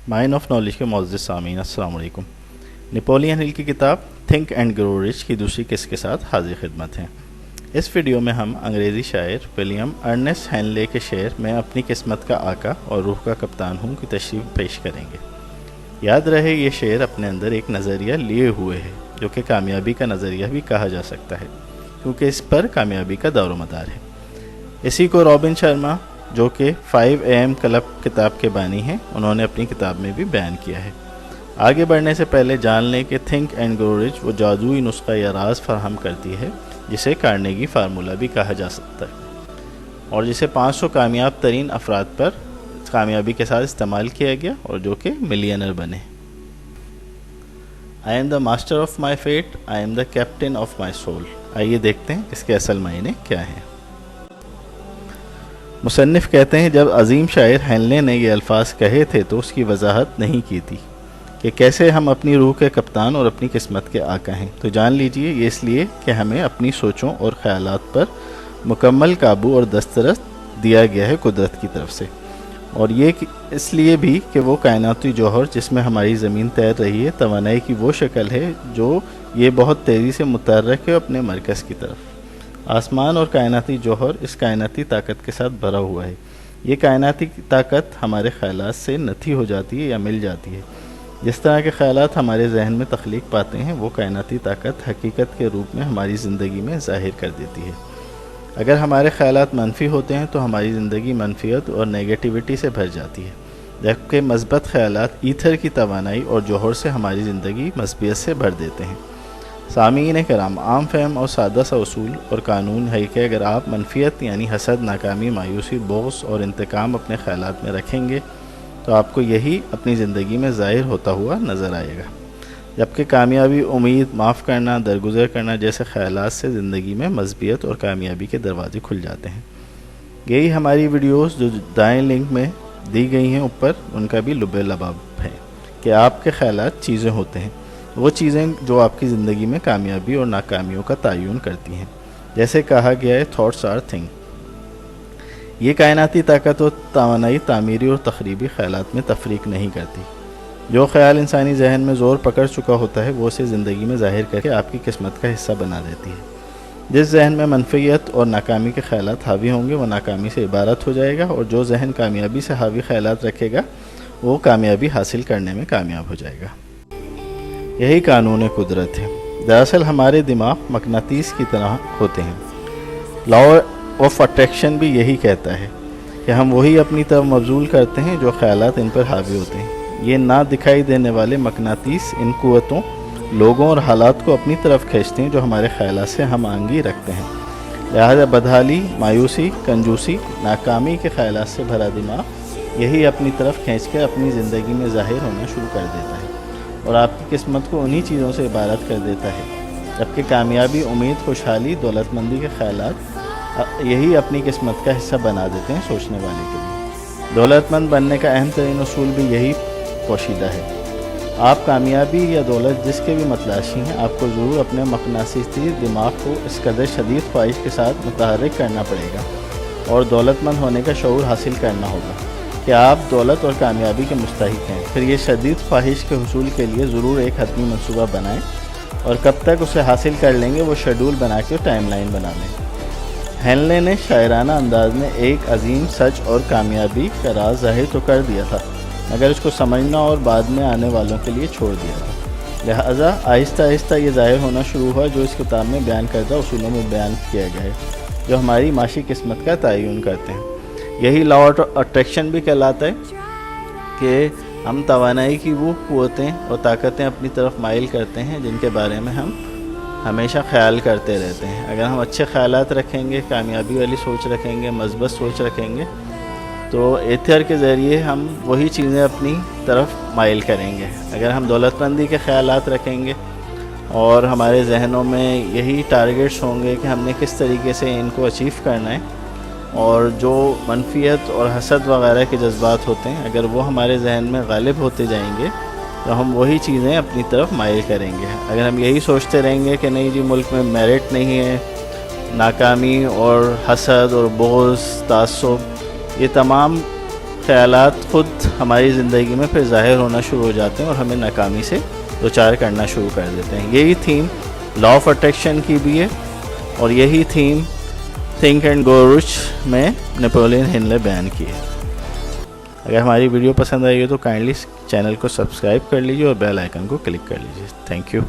Mine of knowledge کے معزز سامعین السلام علیکم۔ نپولین ہل کی کتاب تھنک اینڈ گرو رچ کی دوسری قسط کے ساتھ حاضر خدمت ہیں۔ اس ویڈیو میں ہم انگریزی شاعر ولیم ارنسٹ ہینلے کے شعر میں اپنی قسمت کا آقا اور روح کا کپتان ہوں کی تشریح پیش کریں گے۔ یاد رہے یہ شعر اپنے اندر ایک نظریہ لیے ہوئے ہے جو کہ کامیابی کا نظریہ بھی کہا جا سکتا ہے کیونکہ اس پر کامیابی کا دور و مدار ہے۔ اسی کو رابن شرما جو کہ 5 AM کلب کتاب کے بانی ہیں انہوں نے اپنی کتاب میں بھی بیان کیا ہے۔ آگے بڑھنے سے پہلے جان لیں کہ تھنک اینڈ گرو رچ وہ جادوئی نسخہ یا راز فراہم کرتی ہے جسے کارنیگی فارمولہ بھی کہا جا سکتا ہے اور جسے 500 کامیاب ترین افراد پر کامیابی کے ساتھ استعمال کیا گیا اور جو کہ ملینر بنے۔ I am the master of my fate, I am the captain of my soul۔ آئیے دیکھتے ہیں اس کے اصل معنی کیا ہیں۔ مصنف کہتے ہیں جب عظیم شاعر ہینلے نے یہ الفاظ کہے تھے تو اس کی وضاحت نہیں کی تھی کہ کیسے ہم اپنی روح کے کپتان اور اپنی قسمت کے آقا ہیں، تو جان لیجئے یہ اس لیے کہ ہمیں اپنی سوچوں اور خیالات پر مکمل قابو اور دسترس دیا گیا ہے قدرت کی طرف سے، اور یہ اس لیے بھی کہ وہ کائناتی جوہر جس میں ہماری زمین تیر رہی ہے توانائی کی وہ شکل ہے جو یہ بہت تیزی سے متحرک ہے اپنے مرکز کی طرف۔ آسمان اور کائناتی جوہر اس کائناتی طاقت کے ساتھ بھرا ہوا ہے۔ یہ کائناتی طاقت ہمارے خیالات سے نتھی ہو جاتی ہے یا مل جاتی ہے۔ جس طرح کے خیالات ہمارے ذہن میں تخلیق پاتے ہیں وہ کائناتی طاقت حقیقت کے روپ میں ہماری زندگی میں ظاہر کر دیتی ہے۔ اگر ہمارے خیالات منفی ہوتے ہیں تو ہماری زندگی منفیت اور نیگیٹیوٹی سے بھر جاتی ہے، جبکہ مثبت خیالات ایتھر کی توانائی اور جوہر سے ہماری زندگی مثبت سے بھر دیتے ہیں۔ سامعین کرام، عام فہم اور سادہ سا اصول اور قانون ہے کہ اگر آپ منفیت یعنی حسد، ناکامی، مایوسی، بغض اور انتقام اپنے خیالات میں رکھیں گے تو آپ کو یہی اپنی زندگی میں ظاہر ہوتا ہوا نظر آئے گا، جبکہ کامیابی، امید، معاف کرنا، درگزر کرنا جیسے خیالات سے زندگی میں مثبت اور کامیابی کے دروازے کھل جاتے ہیں۔ یہی ہماری ویڈیوز جو دائیں لنک میں دی گئی ہیں اوپر ان کا بھی لب لباب ہے کہ آپ کے خیالات چیزیں ہوتے ہیں، وہ چیزیں جو آپ کی زندگی میں کامیابی اور ناکامیوں کا تعین کرتی ہیں۔ جیسے کہا گیا ہے تھاٹس آر تھنگ۔ یہ کائناتی طاقت و توانائی تعمیری اور تخریبی خیالات میں تفریق نہیں کرتی۔ جو خیال انسانی ذہن میں زور پکڑ چکا ہوتا ہے وہ اسے زندگی میں ظاہر کر کے آپ کی قسمت کا حصہ بنا دیتی ہے۔ جس ذہن میں منفیت اور ناکامی کے خیالات حاوی ہوں گے وہ ناکامی سے عبارت ہو جائے گا، اور جو ذہن کامیابی سے حاوی خیالات رکھے گا وہ کامیابی حاصل کرنے میں کامیاب ہو جائے گا۔ یہی قانون قدرت ہے۔ دراصل ہمارے دماغ مقناطیس کی طرح ہوتے ہیں۔ لا آف اٹریکشن بھی یہی کہتا ہے کہ ہم وہی اپنی طرف مبذول کرتے ہیں جو خیالات ان پر حاوی ہوتے ہیں۔ یہ نہ دکھائی دینے والے مقناطیس ان قوتوں، لوگوں اور حالات کو اپنی طرف کھینچتے ہیں جو ہمارے خیالات سے ہم آہنگی رکھتے ہیں۔ لہذا بدحالی، مایوسی، کنجوسی، ناکامی کے خیالات سے بھرا دماغ یہی اپنی طرف کھینچ کر اپنی زندگی میں ظاہر ہونا شروع کر دیتا ہے اور آپ کی قسمت کو انہی چیزوں سے عبارت کر دیتا ہے، جبکہ کامیابی، امید، خوشحالی، دولت مندی کے خیالات یہی اپنی قسمت کا حصہ بنا دیتے ہیں سوچنے والے کے لیے۔ دولت مند بننے کا اہم ترین اصول بھی یہی پوشیدہ ہے۔ آپ کامیابی یا دولت جس کے بھی متلاشی ہیں، آپ کو ضرور اپنے مقناطیسی دماغ کو اس قدر شدید خواہش کے ساتھ متحرک کرنا پڑے گا اور دولت مند ہونے کا شعور حاصل کرنا ہوگا کہ آپ دولت اور کامیابی کے مستحق ہیں۔ پھر یہ شدید خواہش کے حصول کے لیے ضرور ایک حتمی منصوبہ بنائیں اور کب تک اسے حاصل کر لیں گے وہ شیڈول بنا کے ٹائم لائن بنا لیں۔ ہینلے نے شاعرانہ انداز میں ایک عظیم سچ اور کامیابی کا راز ظاہر تو کر دیا تھا مگر اس کو سمجھنا اور بعد میں آنے والوں کے لیے چھوڑ دیا تھا۔ لہٰذا آہستہ آہستہ یہ ظاہر ہونا شروع ہوا جو اس کتاب میں بیان کردہ اصولوں میں بیان کیا گیا ہے جو ہماری معاشی قسمت کا تعین کرتے ہیں۔ یہی لا آف اٹریکشن بھی کہلاتا ہے کہ ہم توانائی کی وہ قوتیں اور طاقتیں اپنی طرف مائل کرتے ہیں جن کے بارے میں ہم ہمیشہ خیال کرتے رہتے ہیں۔ اگر ہم اچھے خیالات رکھیں گے، کامیابی والی سوچ رکھیں گے، مثبت سوچ رکھیں گے تو ایتھر کے ذریعے ہم وہی چیزیں اپنی طرف مائل کریں گے۔ اگر ہم دولت مندی کے خیالات رکھیں گے اور ہمارے ذہنوں میں یہی ٹارگیٹس ہوں گے کہ ہم نے کس طریقے سے ان کو اچیو کرنا ہے، اور جو منفیت اور حسد وغیرہ کے جذبات ہوتے ہیں اگر وہ ہمارے ذہن میں غالب ہوتے جائیں گے تو ہم وہی چیزیں اپنی طرف مائل کریں گے۔ اگر ہم یہی سوچتے رہیں گے کہ نہیں جی ملک میں میرٹ نہیں ہے، ناکامی اور حسد اور بغض، تعصب، یہ تمام خیالات خود ہماری زندگی میں پھر ظاہر ہونا شروع ہو جاتے ہیں اور ہمیں ناکامی سے دوچار کرنا شروع کر دیتے ہیں. یہی تھیم لا آف اٹریکشن کی بھی ہے اور یہی theme think and go rich میں نیپولین ہل نے بیان کی ہے. اگر ہماری ویڈیو پسند آئی ہو تو کائنڈلی چینل کو سبسکرائب کر لیجیے اور بیل آئیکن کو کلک کر لیجیے. Thank you.